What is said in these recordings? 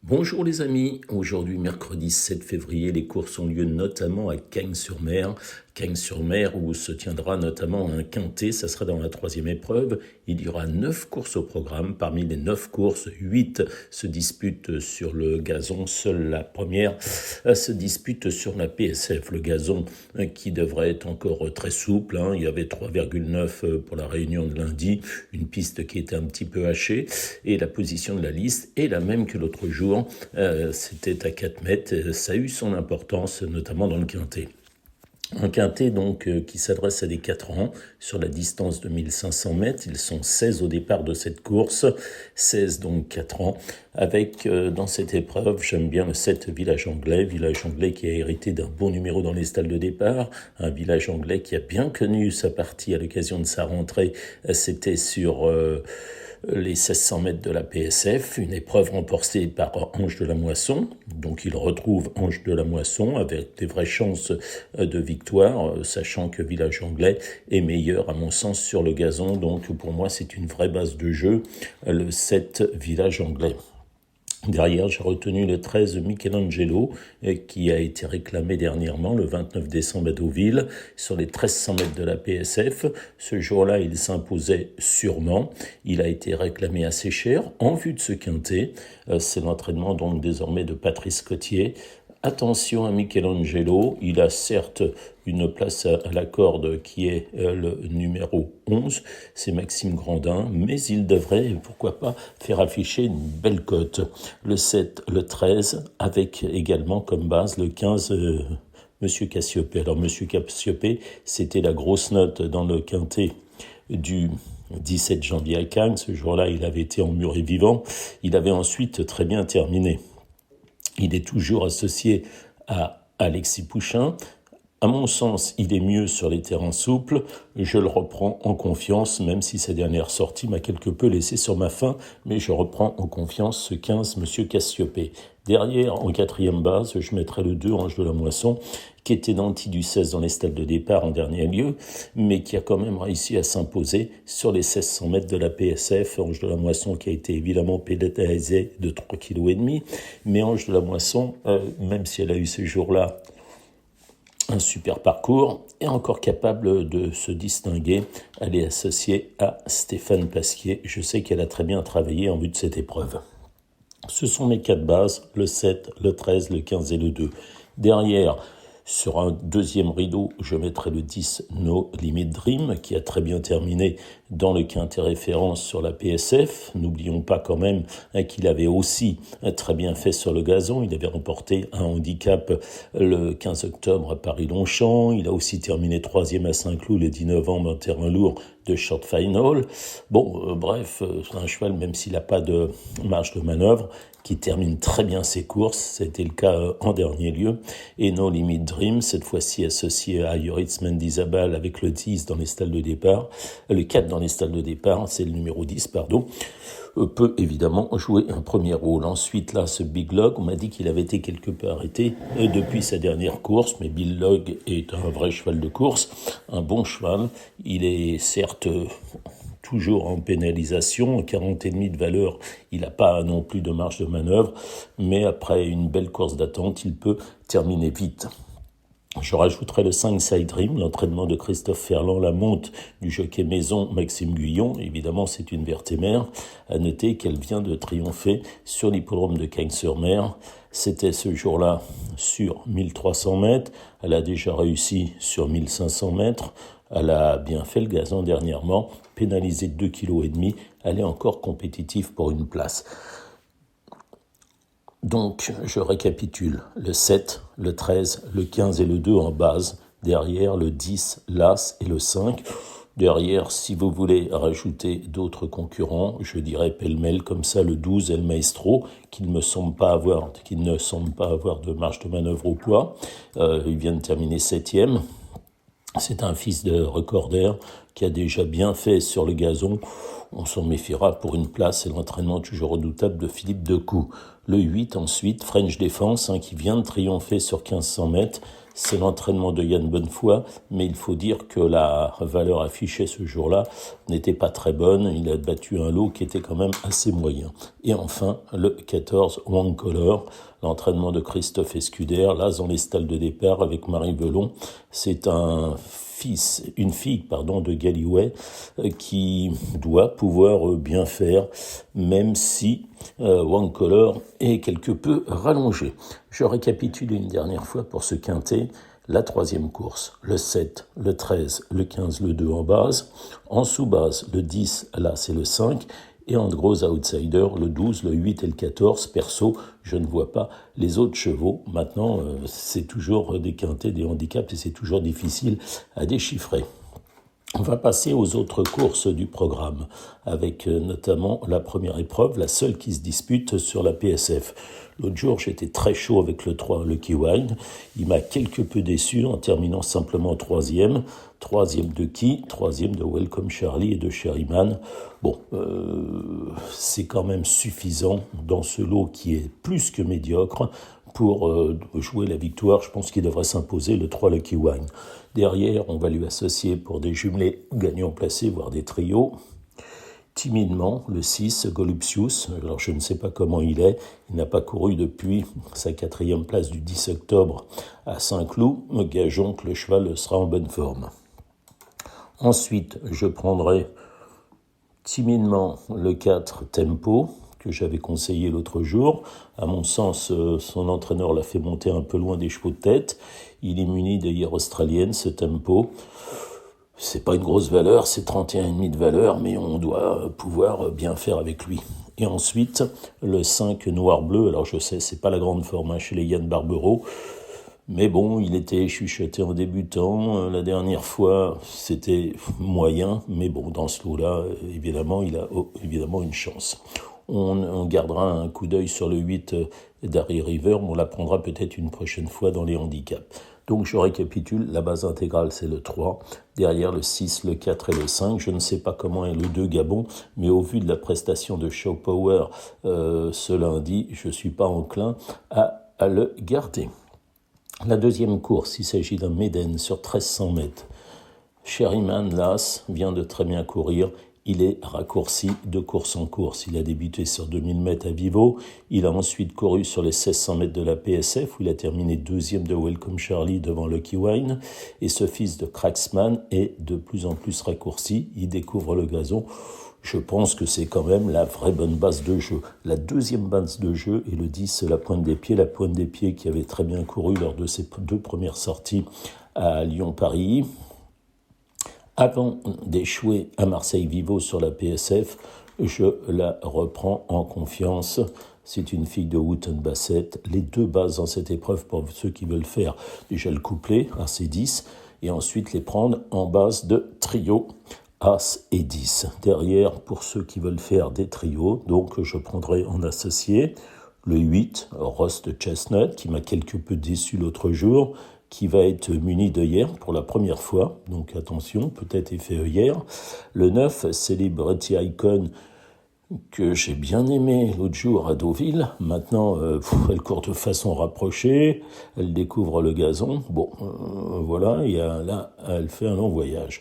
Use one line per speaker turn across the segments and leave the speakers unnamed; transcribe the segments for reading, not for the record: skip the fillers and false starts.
Bonjour les amis, aujourd'hui mercredi 7 février, les courses ont lieu notamment à Cagnes-sur-Mer. Cagnes-sur-Mer où se tiendra notamment un quintet, ça sera dans la troisième épreuve. Il y aura 9 courses au programme, parmi les 9 courses, 8 se disputent sur le gazon, seule la première se dispute sur la PSF. Le gazon qui devrait être encore très souple, il y avait 3,9 pour la réunion de lundi, une piste qui était un petit peu hachée et la position de la liste est la même que l'autre jour. C'était à 4 mètres, ça a eu son importance, notamment dans le quintet. Un quintet donc qui s'adresse à des 4 ans sur la distance de 1500 mètres. Ils sont 16 au départ de cette course, 16 donc 4 ans, avec dans cette épreuve, j'aime bien le 7 Village Anglais qui a hérité d'un bon numéro dans les stalles de départ, un Village Anglais qui a bien connu sa partie à l'occasion de sa rentrée, c'était sur les 1600 mètres de la PSF, une épreuve remportée par Ange de la Moisson. Donc il retrouve Ange de la Moisson avec des vraies chances de victoire, sachant que Village Anglais est meilleur à mon sens sur le gazon. Donc pour moi c'est une vraie base de jeu, le 7 Village Anglais. Derrière, j'ai retenu le 13 Michelangelo qui a été réclamé dernièrement le 29 décembre à Deauville sur les 1300 mètres de la PSF. Ce jour-là, il s'imposait sûrement. Il a été réclamé assez cher en vue de ce quintet. C'est l'entraînement donc désormais de Patrice Cottier. Attention à Michelangelo, il a certes une place à la corde qui est le numéro 11, c'est Maxime Grandin, mais il devrait, pourquoi pas, faire afficher une belle cote. Le 7, le 13, avec également comme base le 15, Monsieur Cassiopée. Alors Monsieur Cassiopée, c'était la grosse note dans le quintet du 17 janvier à Cannes. Ce jour-là, il avait été emmuré vivant. Il avait ensuite très bien terminé. Il est toujours associé à Alexis Pouchin. À mon sens, il est mieux sur les terrains souples. Je le reprends en confiance, même si sa dernière sortie m'a quelque peu laissé sur ma faim, mais je reprends en confiance ce 15, Monsieur Cassiopée. Derrière, en quatrième base, je mettrai le 2, Ange de la Moisson, qui était nanti du 16 dans les stalles de départ en dernier lieu, mais qui a quand même réussi à s'imposer sur les 1600 mètres de la PSF. Ange de la Moisson qui a été évidemment pénalisé de 3,5 kg, mais Ange de la Moisson, même si elle a eu ce jour-là un super parcours, est encore capable de se distinguer. Elle est associée à Stéphane Pasquier. Je sais qu'elle a très bien travaillé en vue de cette épreuve. Ce sont mes 4 bases, le 7, le 13, le 15 et le 2. Derrière, sur un deuxième rideau, je mettrai le 10 No Limit Dream, qui a très bien terminé dans le quintet référence sur la PSF. N'oublions pas quand même qu'il avait aussi très bien fait sur le gazon. Il avait remporté un handicap le 15 octobre à Paris-Longchamp. Il a aussi terminé 3e à Saint-Cloud le 10 novembre en terrain lourd de short final. Bon, bref, c'est un cheval, même s'il n'a pas de marge de manœuvre, qui termine très bien ses courses. C'était le cas en dernier lieu. Et No Limit Dream, cette fois-ci associé à Yoritz Mendizabal avec le 10 dans les stalles de départ, le 4 dans les stalles de départ, c'est le numéro 10, peut évidemment jouer un premier rôle. Ensuite, là, ce Big Log, on m'a dit qu'il avait été quelque peu arrêté depuis sa dernière course, mais Big Log est un vrai cheval de course, un bon cheval. Il est certes toujours en pénalisation, 40,5 de valeur, il n'a pas non plus de marge de manœuvre, mais après une belle course d'attente, il peut terminer vite. Je rajouterai le 5 Side Dream, l'entraînement de Christophe Ferland, la monte du jockey maison Maxime Guyon. Évidemment, c'est une vertémère. À noter qu'elle vient de triompher sur l'hippodrome de Cagnes-sur-Mer. C'était ce jour-là sur 1300 mètres. Elle a déjà réussi sur 1500 mètres. Elle a bien fait le gazon dernièrement, pénalisée de 2,5 kg. Elle est encore compétitive pour une place. Donc, je récapitule, le 7, le 13, le 15 et le 2 en base. Derrière, le 10, l'As et le 5. Derrière, si vous voulez rajouter d'autres concurrents, je dirais pêle-mêle comme ça, le 12 El Maestro, qui ne semble pas avoir de marge de manœuvre au poids. Il vient de terminer 7e. C'est un fils de recorder qui a déjà bien fait sur le gazon. On s'en méfiera pour une place et l'entraînement toujours redoutable de Philippe Decou. Le 8 ensuite, French Defense, qui vient de triompher sur 1500 mètres. c'est l'entraînement de Yann Bonnefoy, mais il faut dire que la valeur affichée ce jour-là n'était pas très bonne. Il a battu un lot qui était quand même assez moyen. Et enfin, le 14, One Color, l'entraînement de Christophe Escuder, là dans les stalles de départ avec Marie Velon. C'est une fille de Galloway qui doit pouvoir bien faire, même si One Color est quelque peu rallongé. Je récapitule une dernière fois pour ce quintet. La troisième course, le 7, le 13, le 15, le 2 en base. En sous-base, le 10, là c'est le 5. Et en gros outsider, le 12, le 8 et le 14. Perso, je ne vois pas les autres chevaux. Maintenant, c'est toujours des quintets, des handicaps, et c'est toujours difficile à déchiffrer. On va passer aux autres courses du programme, avec notamment la première épreuve, la seule qui se dispute sur la PSF. L'autre jour, j'étais très chaud avec le 3, Lucky Wine. Il m'a quelque peu déçu en terminant simplement troisième. Troisième de qui ? Troisième de Welcome Charlie et de Sherryman. Bon, c'est quand même suffisant dans ce lot qui est plus que médiocre pour jouer la victoire. Je pense qu'il devrait s'imposer le 3 Lucky Wine. Derrière, on va lui associer pour des jumelés gagnants placés, voire des trios. Timidement, le 6, Golupsius, alors je ne sais pas comment il est, il n'a pas couru depuis sa 4e place du 10 octobre à Saint-Cloud, gageons que le cheval sera en bonne forme. Ensuite, je prendrai timidement le 4, Tempo, que j'avais conseillé l'autre jour. À mon sens, son entraîneur l'a fait monter un peu loin des chevaux de tête. Il est muni d'œillères australiennes, ce Tempo. C'est pas une grosse valeur, c'est 31,5 de valeur, mais on doit pouvoir bien faire avec lui. Et ensuite, le 5 Noir-Bleu, alors je sais, c'est pas la grande forme chez les Yann Barbero, mais bon, il était chuchoté en débutant. La dernière fois, c'était moyen, mais bon, dans ce lot-là, évidemment, il a évidemment une chance. On gardera un coup d'œil sur le 8 d'Harry River, mais on la prendra peut-être une prochaine fois dans les handicaps. Donc je récapitule, la base intégrale c'est le 3, derrière le 6, le 4 et le 5. Je ne sais pas comment est le 2 Gabon, mais au vu de la prestation de Show Power ce lundi, je ne suis pas enclin à le garder. La deuxième course, il s'agit d'un Maiden sur 1300 mètres. Sherryman Lass vient de très bien courir. Il est raccourci de course en course. Il a débuté sur 2000 mètres à Vivo. Il a ensuite couru sur les 1600 mètres de la PSF où il a terminé deuxième de Welcome Charlie devant Lucky Wine. Et ce fils de Cracksman est de plus en plus raccourci. Il découvre le gazon. Je pense que c'est quand même la vraie bonne base de jeu. La deuxième base de jeu est le 10, la pointe des pieds. La pointe des pieds qui avait très bien couru lors de ses 2 premières sorties à Lyon-Paris. Avant d'échouer à Marseille-Vivo sur la PSF, je la reprends en confiance. C'est une fille de Wooten Bassett. Les 2 bases dans cette épreuve pour ceux qui veulent faire déjà le couplet, As et 10, et ensuite les prendre en base de trio, As et 10. Derrière, pour ceux qui veulent faire des trios, donc je prendrai en associé le 8, Rost Chestnut, qui m'a quelque peu déçu l'autre jour, qui va être muni d'œillères pour la première fois, donc attention, peut-être effet œillère. Le 9, Celebrity Icon, que j'ai bien aimé l'autre jour à Deauville. Maintenant, elle court de façon rapprochée, elle découvre le gazon. Bon, voilà, et là, elle fait un long voyage.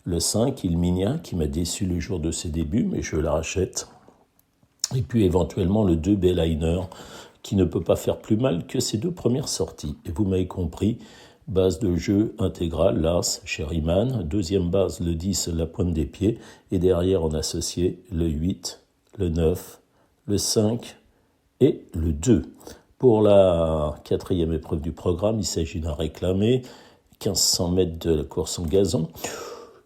Le 5, Ilminia, qui m'a déçu le jour de ses débuts, mais je la rachète. Et puis éventuellement le 2, Belliner, qui ne peut pas faire plus mal que ses 2 premières sorties. Et vous m'avez compris, base de jeu intégrale, Lars, Sherryman, deuxième base, le 10, la pointe des pieds, et derrière en associé, le 8, le 9, le 5 et le 2. Pour la 4e épreuve du programme, il s'agit d'un réclamé, 1500 mètres de la course en gazon.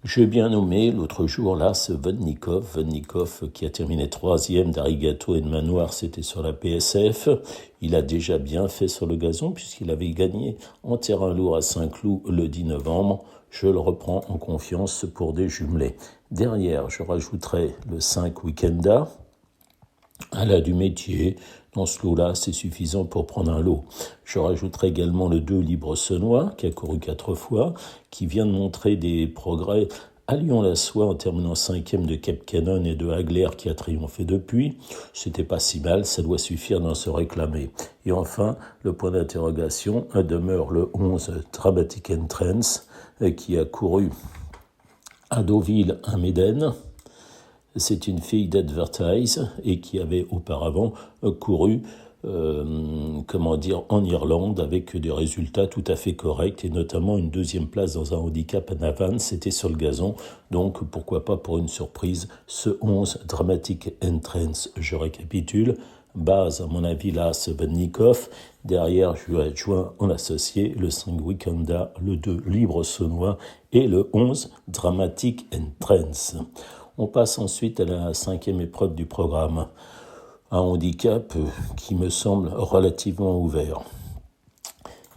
J'ai bien nommé l'autre jour là ce Vodnikov qui a terminé 3e d'Arigato et de Manoir, c'était sur la PSF. Il a déjà bien fait sur le gazon puisqu'il avait gagné en terrain lourd à Saint-Cloud le 10 novembre. Je le reprends en confiance pour des jumelés. Derrière, je rajouterai le 5 Weekenda. Elle a du métier. Dans ce lot-là, c'est suffisant pour prendre un lot. Je rajouterai également le 2 Libre Senois, qui a couru 4 fois, qui vient de montrer des progrès à Lyon-la-Soie en terminant 5e de Cap Canon et de Agler qui a triomphé depuis. C'était pas si mal, ça doit suffire d'en se réclamer. Et enfin, le point d'interrogation demeure le 11 Dramatic Entrance qui a couru à Deauville, un Médène. C'est une fille d'Advertise et qui avait auparavant couru en Irlande avec des résultats tout à fait corrects et notamment une 2e place dans un handicap à Navan, c'était sur le gazon, donc pourquoi pas pour une surprise, ce 11 Dramatic Entrance, je récapitule, base à mon avis là Sevennikov, derrière je lui ai adjoint en associé le 5 Weekenda, le 2 Libre Saunois et le 11 Dramatic Entrance. On passe ensuite à la 5e épreuve du programme. Un handicap qui me semble relativement ouvert.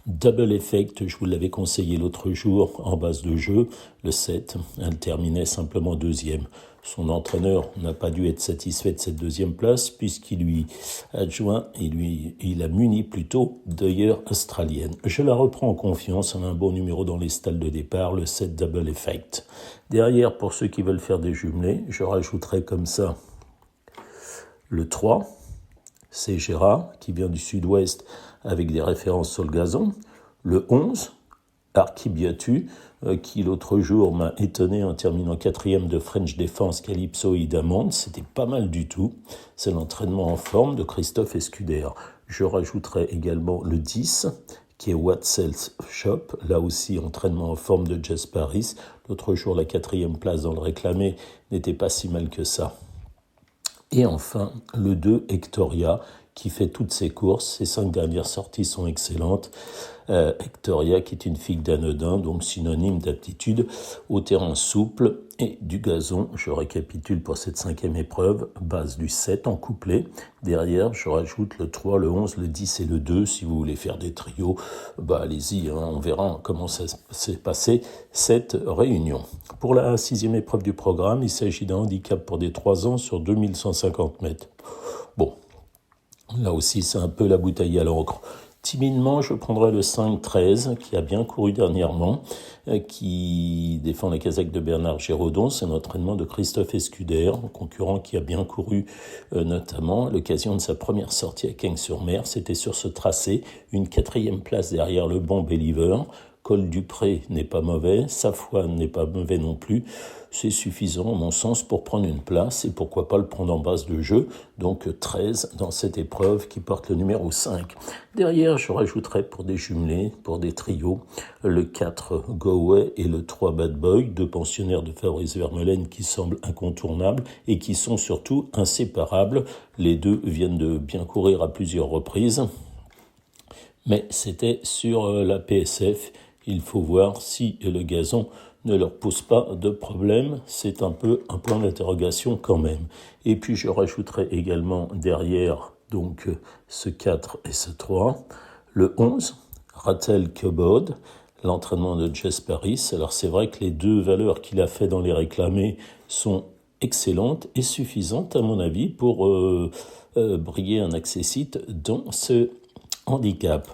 Double Effect, je vous l'avais conseillé l'autre jour en base de jeu, le 7, elle terminait simplement 2e. Son entraîneur n'a pas dû être satisfait de cette 2e place puisqu'il lui adjoint, il a muni plutôt d'ailleurs australienne. Je la reprends en confiance, elle a un bon numéro dans les stalles de départ, le 7 Double Effect. Derrière, pour ceux qui veulent faire des jumelés, je rajouterai comme ça le 3, c'est Gérard, qui vient du sud-ouest avec des références sur le gazon. Le 11, Archibiatu, qui l'autre jour m'a étonné en terminant 4e de French Defense Calypso et Diamond. C'était pas mal du tout. C'est l'entraînement en forme de Christophe Escuder. Je rajouterai également le 10, qui est What Sells Shop, là aussi entraînement en forme de Jess Paris. L'autre jour, la 4e place dans le réclamé n'était pas si mal que ça. Et enfin, le 2, Hectoria, qui fait toutes ses courses. Ses 5 dernières sorties sont excellentes. Hectoria, qui est une fille d'Anodin, donc synonyme d'aptitude au terrain souple et du gazon. Je récapitule pour cette 5e épreuve, base du 7 en couplet. Derrière, je rajoute le 3, le 11, le 10 et le 2. Si vous voulez faire des trios, allez-y, on verra comment ça s'est passé cette réunion. Pour la 6e épreuve du programme, il s'agit d'un handicap pour des 3 ans sur 2150 mètres. Bon, là aussi, c'est un peu la bouteille à l'encre. Timidement, je prendrai le 5-13, qui a bien couru dernièrement, qui défend la casaque de Bernard Géraudon. C'est un entraînement de Christophe Escuder, un concurrent qui a bien couru, notamment à l'occasion de sa première sortie à Cagnes-sur-Mer. C'était sur ce tracé, une 4e place derrière le bon Believer. Col du Pré n'est pas mauvais, Safoine n'est pas mauvais non plus. C'est suffisant, à mon sens, pour prendre une place et pourquoi pas le prendre en base de jeu. Donc 13 dans cette épreuve qui porte le numéro 5. Derrière, je rajouterai pour des jumelés, pour des trios, le 4 Go Away et le 3 Bad Boy, 2 pensionnaires de Fabrice Vermeulen qui semblent incontournables et qui sont surtout inséparables. Les 2 viennent de bien courir à plusieurs reprises, mais c'était sur la PSF. Il faut voir si le gazon ne leur pose pas de problème. C'est un peu un point d'interrogation quand même. Et puis je rajouterai également derrière donc ce 4 et ce 3, le 11, Rattle Cobod, l'entraînement de Jess Paris. Alors c'est vrai que les 2 valeurs qu'il a fait dans les réclamés sont excellentes et suffisantes à mon avis pour briller un accessite dans ce handicap.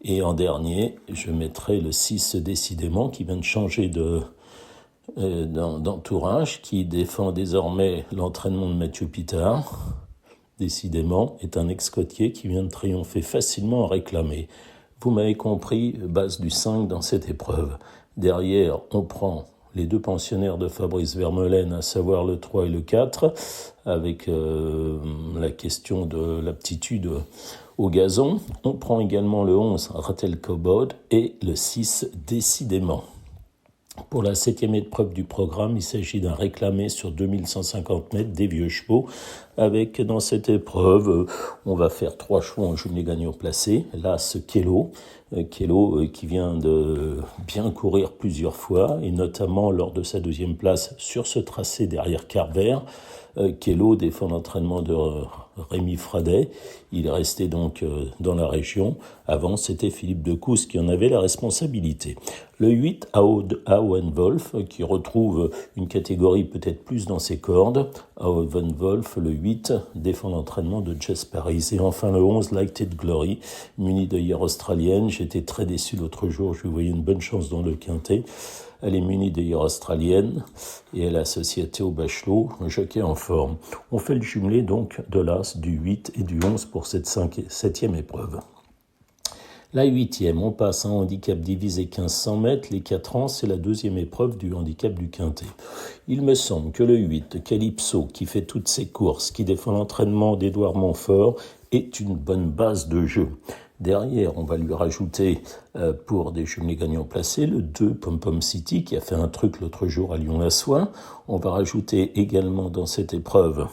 Et en dernier, je mettrai le 6 décidément qui vient de changer d'entourage, qui défend désormais l'entraînement de Mathieu Pitard. Décidément, est un ex-côtier qui vient de triompher facilement en réclamé. Vous m'avez compris, base du 5 dans cette épreuve. Derrière, on prend les 2 pensionnaires de Fabrice Vermeulen, à savoir le 3 et le 4, avec la question de l'aptitude au gazon. On prend également le 11, Rattle Cobod, et le 6, Décidément. Pour la 7e épreuve du programme, il s'agit d'un réclamé sur 2150 mètres des vieux chevaux, avec dans cette épreuve, on va faire 3 chevaux en jumelé gagnant placé. Là, ce Kello qui vient de bien courir plusieurs fois, et notamment lors de sa 2e place sur ce tracé derrière Carver. Kello défend l'entraînement de Rémi Fradet. Il est resté donc dans la région. Avant, c'était Philippe Decousse qui en avait la responsabilité. Le 8, Auenwolf, qui retrouve une catégorie peut-être plus dans ses cordes. Auenwolf, le 8, défend l'entraînement de Jess Paris. Et enfin le 11, Lighted Glory, muni d'œillères australienne. J'étais très déçu l'autre jour, je lui voyais une bonne chance dans le quintet. Elle est munie d'ailleurs australienne et elle est associée à Théo Bachelot, un jockey en forme. On fait le jumelé donc de l'As, du 8 et du 11 pour cette septième épreuve. La huitième, on passe à un handicap divisé 1500 mètres. Les 4 ans, c'est la deuxième épreuve du handicap du quintet. Il me semble que le 8, Calypso, qui fait toutes ses courses, qui défend l'entraînement d'Édouard Montfort, est une bonne base de jeu. Derrière, on va lui rajouter, pour des jumelés gagnants placés, le 2, Pom Pom City, qui a fait un truc l'autre jour à Lyon-la-Soie. On va rajouter également dans cette épreuve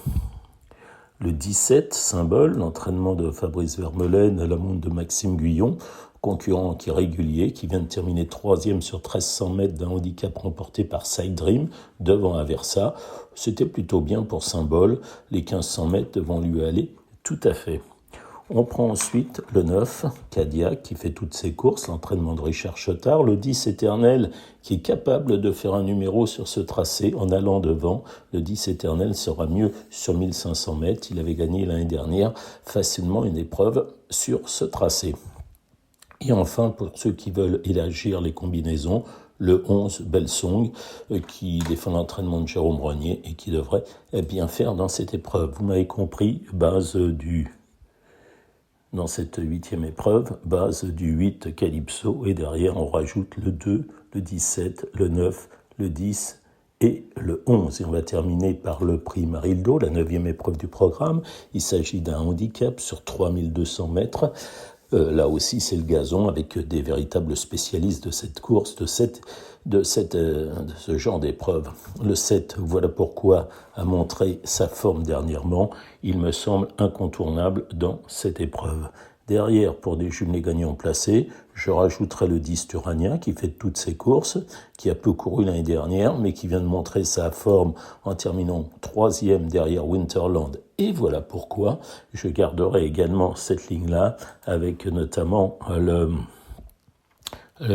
le 17, Symbole, l'entraînement de Fabrice Vermeulen à la montre de Maxime Guyon, concurrent qui est régulier, qui vient de terminer 3e sur 1300 mètres d'un handicap remporté par Side Dream, devant Aversa. C'était plutôt bien pour Symbole, les 1500 mètres devant lui aller tout à fait. On prend ensuite le 9, Cadillac, qui fait toutes ses courses, l'entraînement de Richard Chottard, le 10, Éternel, qui est capable de faire un numéro sur ce tracé en allant devant. Le 10, Éternel sera mieux sur 1500 mètres. Il avait gagné l'année dernière facilement une épreuve sur ce tracé. Et enfin, pour ceux qui veulent élargir les combinaisons, le 11, Belsong, qui défend l'entraînement de Jérôme Rognier et qui devrait bien faire dans cette épreuve. Vous m'avez compris, dans cette huitième épreuve, base du 8 Calypso, et derrière on rajoute le 2, le 17, le 9, le 10 et le 11. Et on va terminer par le prix Marildo, la 9e épreuve du programme. Il s'agit d'un handicap sur 3200 mètres. Là aussi, c'est le gazon avec des véritables spécialistes de cette course, de ce genre d'épreuve. Le 7, voilà pourquoi, a montré sa forme dernièrement. Il me semble incontournable dans cette épreuve. Derrière, pour des jumelés gagnants placés, je rajouterai le 10 Turanien qui fait toutes ses courses, qui a peu couru l'année dernière, mais qui vient de montrer sa forme en terminant 3e derrière Winterland. Et voilà pourquoi je garderai également cette ligne-là, avec notamment le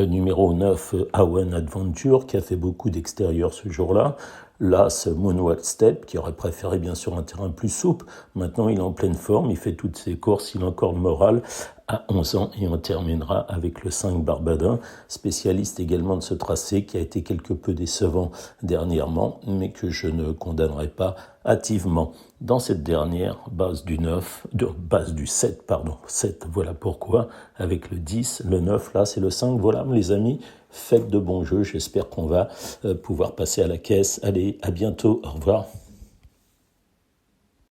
numéro 9, Awen Adventure, qui a fait beaucoup d'extérieur ce jour-là. L'As Moonwalk Step, qui aurait préféré bien sûr un terrain plus souple. Maintenant, il est en pleine forme, il fait toutes ses courses, il a encore le moral à 11 ans. Et on terminera avec le 5 Barbadin, spécialiste également de ce tracé, qui a été quelque peu décevant dernièrement, mais que je ne condamnerai pas hâtivement. Dans cette dernière, base du 7, 7, voilà pourquoi, avec le 10, le 9, là c'est le 5, voilà les amis, faites de bons jeux, j'espère qu'on va pouvoir passer à la caisse. Allez, à bientôt, au revoir.